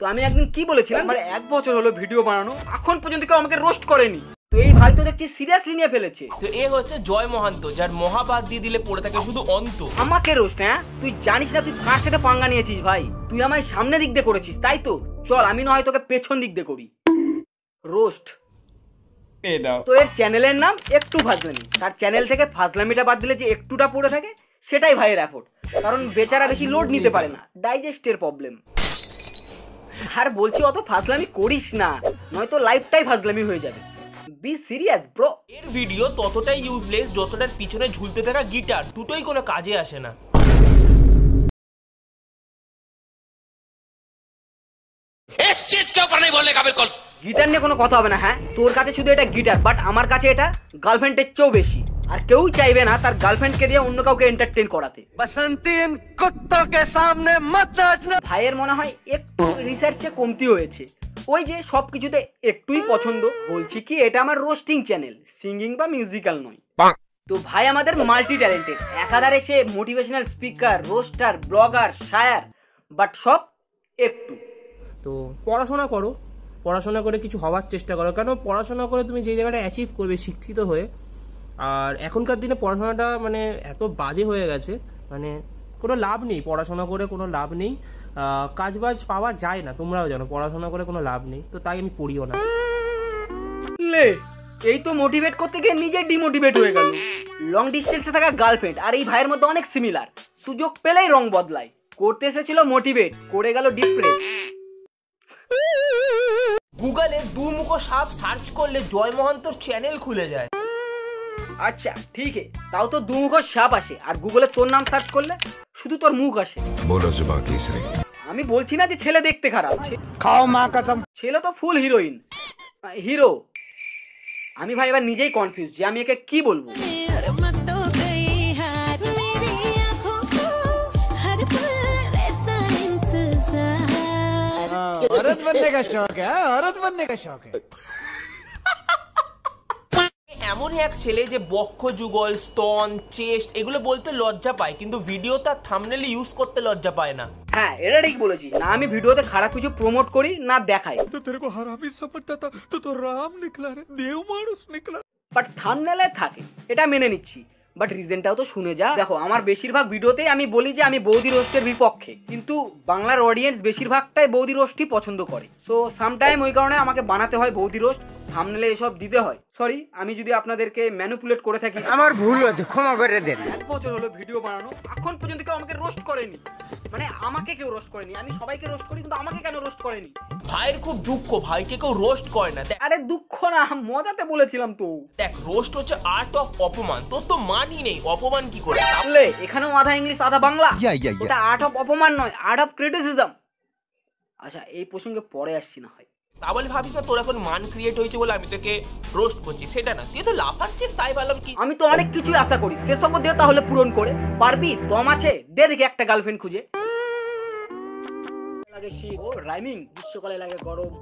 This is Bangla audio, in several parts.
তো আমি একদিন কি বলেছিলাম, আমার 1 বছর হলো ভিডিও বানানো, এখন পর্যন্ত কেউ আমাকে রোস্ট করেনি। তো এই ভাই তো দেখছি সিরিয়াসলি নিয়ে ফেলেছে। তো এ হচ্ছে জয় মহান্ত, যার মহাবাদ দিয়ে দিলে পড়ে থাকে শুধু অন্ত। আমাকে রোস্ট? হ্যাঁ, তুই জানিস না তুই কার সাথে পাঙ্গা নিয়েছিস ভাই? তুই আমায় সামনে দিক দিয়ে করেছিস, তাই তো? চল আমি নয় তোকে পেছন দিক দিয়ে করি রোস্ট। তো এর চ্যানেলের নাম একটু ফাজলামি। তার চ্যানেল থেকে ফাজলামিটা বাদ দিলে যে একটুটা পড়ে থাকে সেটাই ভাইয়ের এফোর্ট, কারণ বেচারা বেশি লোড নিতে পারে না, ডাইজেস্টের প্রবলেম। আর বলছি অত ফাজলামি করিস না, নয়তো লাইফটাই ফাজলামি হয়ে যাবে। Be serious bro. এর ভিডিও ততটাই ইউজলেস যতটার পিছনে ঝুলতে থাকা গিটার, দুটোই কোনো কাজে আসে না। इस चीज के ऊपर नहीं बोलने का बिल्कुल। গিটার নিয়ে কোনো কথা হবে না। হ্যাঁ, তোর কাছে শুধু এটা গিটার, বাট আমার কাছে এটা গার্লফ্রেন্ডের চেয়েও বেশি। আর কেউ চাইবে না তার গার্লফ্রেন্ডকে দিয়ে অন্য কাউকে এন্টারটেইন করাতে। बसंती इन कुत्तों के सामने मत नाचना। ভাইয়ের মনে হয় একটু রিসার্চে কমতি হয়েছে, ওই যে সব কিছুতে একটুই পছন্দ। বলছি কি, এটা আমার রোস্টিং চ্যানেল, সিঙ্গিং বা মিউজিক্যাল নয়। তো ভাই আমাদের মাল্টি ট্যালেন্টেড, একাধারে সে মোটিভেশনাল স্পিকার, রোস্টার, ব্লগার, শায়ার, বাট সব একটু। তো পড়াশোনা করো, পড়াশোনা করে কিছু হওয়ার চেষ্টা করো, কেন পড়াশোনা করে তুমি যে জায়গাটা অ্যাচিভ করবে শিক্ষিত হয়ে। আর এখনকার দিনে পড়াশোনাটা মানে এত বাজে হয়ে গেছে, মানে কোনো লাভ নেই, পড়াশোনা করে কোনো লাভ নেই, কাজবাজ পাওয়া যায় না, তোমরাও জানো পড়াশোনা করে কোনো লাভ নেই, তো তাই আমি পড়িও না। লে, এই তো মোটিভেট করতে গিয়ে নিজে ডিমোটিভেট হয়ে গেল। লং ডিস্টেন্সে থাকা গার্লফ্রেন্ড আর এই ভাইয়ের মধ্যে অনেক সিমিলার, সুযোগ পেলেই রং বদলায়। করতে এসেছিল মোটিভেট, করে গেল ডিপ্রেস। গুগলে দুমুখো সাপ সার্চ করলে জয় মহান্তর চ্যানেল খুলে যায়। আচ্ছা ঠিক আছে, তাও তো দুমুখো সাপ আসে, আর গুগলে তোর নাম সার্চ করলে শুধু তোর মুখ আসে। बोलो जुबान केसरी। আমি বলছি না যে ছেলে দেখতে খারাপ, खाओ माँ कसम। ছেলে তো ফুল হিরোইন, হিরো। আমি ভাই এবার নিজেই কনফিউজ যে আমি একে কি বলবো। औरत बनने का शौक है, औरत बनने का शौक है। এমনই এক ছেলে যে বক্ষ যুগল, স্তন, চেস্ট এগুলো বলতে লজ্জা পায়, কিন্তু ভিডিও তার থাম্বনেলে ইউজ করতে লজ্জা পায় না। হ্যাঁ, এটা ঠিক বলেছিস। না আমি ভিডিওতে খারাপ কিছু প্রমোট করি, না দেখাই। तो तेरे को हरामी समझता था, तो राम निकला रे, देव मानुस निकला। বাট থাম্বনেলে থাকে, এটা মেনে নিচ্ছি, বাট রিজনটাও তো শুনে যা। দেখো, আমার বেশিরভাগ ভিডিওতেই আমি বলি যে আমি বৌদি রোস্টের বিপক্ষে, কিন্তু বাংলার অডিয়েন্স বেশিরভাগটাই বৌদি রোস্টই পছন্দ করে। সো সামটাইম ওই কারণে আমাকে বানাতে হয় বৌদি রোস্ট, থাম্বনেলে এসব দিতে হয়। সরি আমি যদি আপনাদেরকে ম্যানিপুলেট করে থাকি, আমার ভুল হয়েছে, ক্ষমা করে দেন। 1 বছর হলো ভিডিও বানানো, এখন পর্যন্ত কেউ আমাকে রোস্ট করেনি। মানে আমাকে কেউ রোস্ট করেনি, আমি সবাইকে রোস্ট করি, কিন্তু আমাকে কেন রোস্ট করেনি? ভাইয়ের খুব দুঃখ, ভাইকে কেউ রোস্ট করে না। আরে দুঃখ না, মজাতে বলেছিলাম তো। দেখ, রোস্ট হচ্ছে আর্ট অফ অপমান, তোর তো মানই নেই, অপমান কি করে? তাহলে এখানেও আধা ইংলিশ আধা বাংলা। या। ওটা আর্ট অফ অপমান নয়, আর্ট অফ ক্রিটিসিজম। আচ্ছা, এই প্রসঙ্গে পরে আসছি না হয়। তা বলে ভাবিস না তোর এখন মান ক্রিয়েট হয়েছে বলে আমি তোকে রোস্ট করছি, সেটা না, তুই তো লাফাচ্ছিস তাই ভাবলাম কি। আমি তো অনেক কিছুই আশা করি, সেসব দে তাহলে পূরণ করে। পারবি? দম আছে? দে দেখি একটা গার্লফ্রেন্ড খুঁজে। লাগে শীত, ও রাইমিং, গ্রীষ্মকালে লাগে গরম।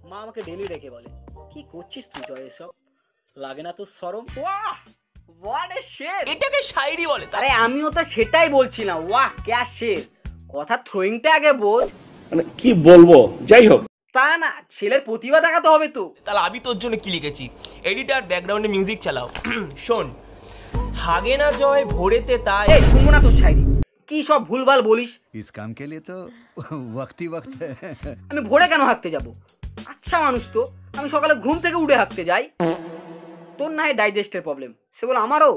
মা আমাকে ডেলি রেখে বলে, কি করছিস তুই জয় এসব? লাগে না তোর শরম? ওয়াহ, হোয়াট এ শের! এটাকে শায়রি বলে। আরে আমিও তো সেটাই বলছিলাম, ওয়াহ ক্যা শের। কথা থ্রোয়িংটা আগে বোঝ। মানে কি বলবো, যাই হোক। তা না, ছেলের প্রতিভা দেখাতে হবে তো। তাহলে আমি তোর জন্য কি লিখেছি, এডিটার ব্যাকগ্রাউন্ডে মিউজিক চালাও। শোন, হাগে না জয় ভোরেতে তাই। এই শুনবো না তোর শায়রি, কি সব ভুলভাল বলিস। इस काम के लिए तो वक्त ही वक्त है। আমি ভোরে কেন হাঁটতে যাব? আচ্ছা মানুষ তো, আমি সকালে ঘুম থেকে উঠে হাঁটতে যাই। তোর না হয় ডাইজেস্টের প্রবলেম, সে বলে আমারও।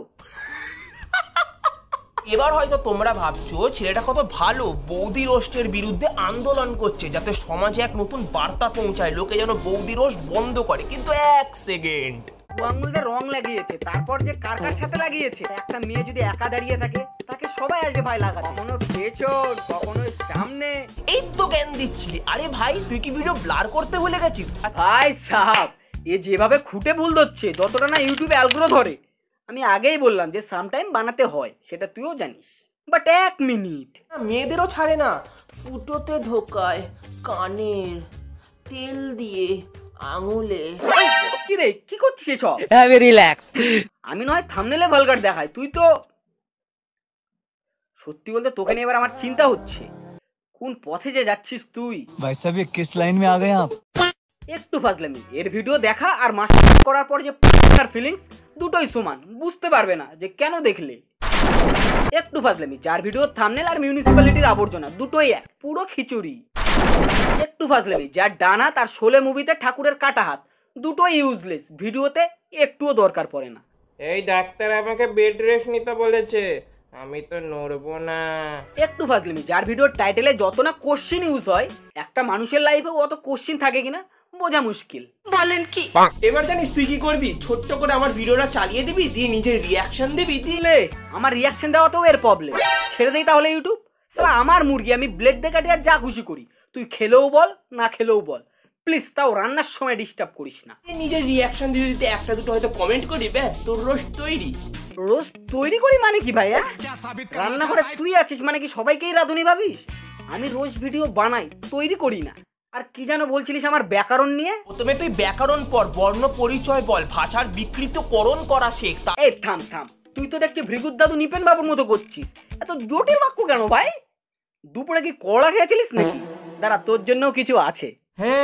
এবার হয়তো তোমরা ভাবছো ছেলেটা কত ভালো, বৌদি রোস্টের বিরুদ্ধে আন্দোলন করছে যাতে সমাজে এক নতুন বার্তা পৌঁছায়, লোকে যেন বৌদি রোস্ট বন্ধ করে। কিন্তু এক সেকেন্ড, আঙুলতে রং লাগিয়েছে, তারপর যে কার কার সাথে লাগিয়েছে। একটা মেয়ে যদি একা দাঁড়িয়ে থাকে, তাকে সবাই আসবে ভাই লাগাতে, কখনো পেছন কখনো সামনে। এই তো জ্ঞান দিচ্ছিলি। আরে ভাই, তুই কি ভিডিও ব্লার করতে ভুলে গেছিস? ভাই সাহাব, এ যেভাবে খুঁটে ভুল ধরছে, যতটা না ইউটিউবে অ্যালগোরিদম ধরে। আমি আগেই বললাম যে সামটাইম বানাতে হয়, সেটা তুইও জানিস, বাট 1 মিনিট। মেয়েদেরও ছাড়ে না, ফুটোতে ঢোকায় কানের তেল দিয়ে আঙুলে। কি রে, কি করছিস এসব? রিল্যাক্স। আমি নয় থাম্বনেলে ভালগার দেখাই, তুই তো। সত্যি বলতে তোকে নিয়ে এবার আমার চিন্তা হচ্ছে, কোন পথে যে যাচ্ছিস তুই? भाई साहब ये किस लाइन में आ गए आप? একটু ফাজলামি। এর ভিডিও দেখা আর মাস্টার করার পর যে পার্টনার ফিলিংস দুটোই সমান, বুঝতে পারবে না যে কেন দেখলে। একটু ফাজলামি। যার ভিডিও থাম্বনেল আর মিউনিসিপ্যালিটির আবর্জনা দুটোই এক, পুরো খিচুড়ি। একটু ফাজলামি। যার ডানা তার শোলে মুভিতে ঠাকুরের কাটা হাত দুটোই ইউজলেস, ভিডিওতে একটুও দরকার পড়ে না। এই ডাক্তার আমাকে বেড রেস্ট নিতে বলেছে, আমি তো নড়বো না। একটু ফাজলামি। যার ভিডিওর টাইটেলে যত না কোশ্চিন ইউজ হয়, একটা মানুষের লাইফে অত কোশ্চিন থাকে কিনা বোঝা মুশকিল। এবার জানিস তুই কি করবি? ছোট্ট করে আমার ভিডিওটা চালিয়ে দিবি, দিয়ে নিজের রিয়াকশন দিবি। দিলে আমার রিয়াকশন দেওয়াতেও এর প্রবলেম। ছেড়ে দেই তাহলে ইউটিউব। সালা আমার মুরগি, আমি ব্লেড দিয়ে কাটি আর যা খুশি করি। তুই খেলেও বল, না খেলেও বল, প্লিজ তাও রান্নার সময় ডিস্টার্ব করিস না। নিজের রিয়াকশন দিতে দিতে একটা দুটো হয়তো কমেন্ট করি, ব্যাস তোর রোস্ট তৈরি। রোজ তৈরি করি মানে কি ভাইয়া? রান্নাঘরে তুই আছিস মানে কি সবাইকেই রাঁধুনি ভাবিস? আমি রোজ ভিডিও বানাই, তৈরি করি না। আর কি যেন বলছিলিস আমার ব্যাকরণ নিয়ে? প্রথমে তুই ব্যাকরণ পর, বর্ণ পরিচয় বল, ভাষার বিকৃতকরণ করা শেখ। এই থাম থাম, তুই তো দেখছি ভৃগুর দাদু নিপেন বাবুর মতো করছিস। এত জটিল বাক্য কেন ভাই? দুপুরে কি কড়া খেয়েছিলিস নাকি? দাঁড়া, তোর জন্যও কিছু আছে। Hey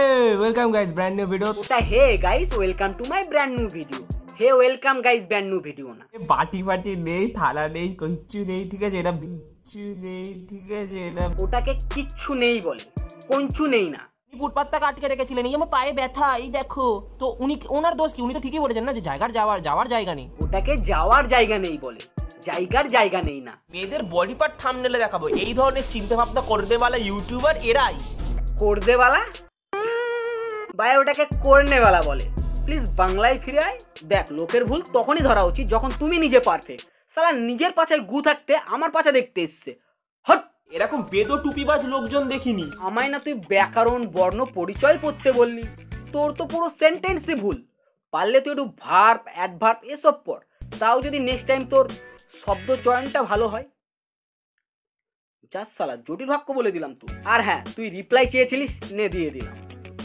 welcome guys, brand new video. ওটা hey guys welcome to my brand new video. Hey welcome guys brand new video না। বাটি ফাটি নেই, থালা নেই, কিচ্ছু নেই, ঠিক আছে? এটা কিচ্ছু নেই, ঠিক আছে? এটা ওটাকে কিচ্ছু নেই বলে, কঞ্চু নেই না। ফুটপাতটাকে আটকে রেখেছিলেন, এই আমার পায়ে ব্যথা, এই দেখো। তো উনি, ওনার দোষ কি? উনি তো ঠিকই বলেছেন না যে যাওয়ার জায়গা নেই। ওটাকে যাওয়ার জায়গা নেই বলে, জায়গার জায়গা নেই না। মেয়েদের বডি পার্ট থাম্বনেলে দেখাবো, এই ধরনের চিন্তা ভাবনা করতে বলা ইউটিউবার এরাই। করদেওয়ালা ভাই, ওটাকে করনেওয়ালা বলে। প্লিজ বাংলায় ফিরে আয়। দেখ, লোকের ভুল তখনই ধরা উচিত যখন তুমি নিজে পারফেক্ট। শালা নিজের পাছায় গু থাকতে আমার পাছা দেখতে এসছে। হট! এরকম বেদো টুপিবাজ লোকজন দেখিনি। আমায় না তুই ব্যাকরণ, বর্ণ, পরিচয় পড়তে বললি। তোর তো পুরো সেন্টেন্সই ভুল। পারলে তুই একটু ভার্ব, অ্যাডভার্ব এসব পড়, তাও যদি নেক্সট টাইম তোর শব্দ চয়নটা ভালো হয়। জাস্ট শালা জটিল বাক্য বলে দিলাম তুই। আর হ্যাঁ, তুই রিপ্লাই চেয়েছিলিস, নে দিয়ে দিলাম।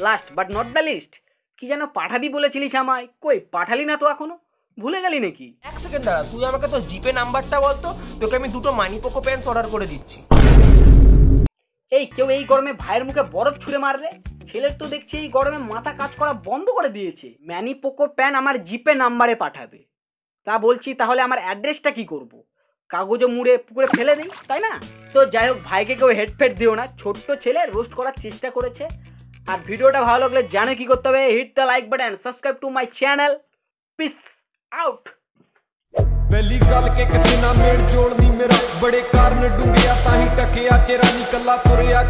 Last but not the least, কি যেন পাঠাবি বলেছিলিস আমায়, কই পাঠালি না তো এখনো? ভুলে গেলি নাকি? এক সেকেন্ড দাঁড়া, তুই আমাকে তোর জিপে নাম্বারটা বলতো, তোকে আমি দুটো মানিপোকো প্যান্টস অর্ডার করে দিচ্ছি। এই কেউ এই গরমে ভাইয়ের মুখে বরফ ছুঁড়ে মারবে? ছেলের তো দেখছি এই গরমে মাথা কাজ করা বন্ধ করে দিয়েছে। ম্যানিপোকো প্যান আমার জিপে নাম্বারে পাঠাবে। তা বলছি, তাহলে আমার অ্যাড্রেসটা কি করব? কাগজে মুড়ে পুকুরে ফেলে দিই, তাই না? তো যাই হোক, ভাইকে কেউ হেডফেট দিও না, ছোট্ট ছেলে রোস্ট করার চেষ্টা করেছে। আর ভিডিওটা ভালো লাগলে জানো কি করতে হবে, hit the like button, subscribe to my channel. Peace out. पहली गल के किसी ना मेल जोड़ नी मेरा बड़े कारण डूंगिया ताही टकिया चेहरा निकला तुरया।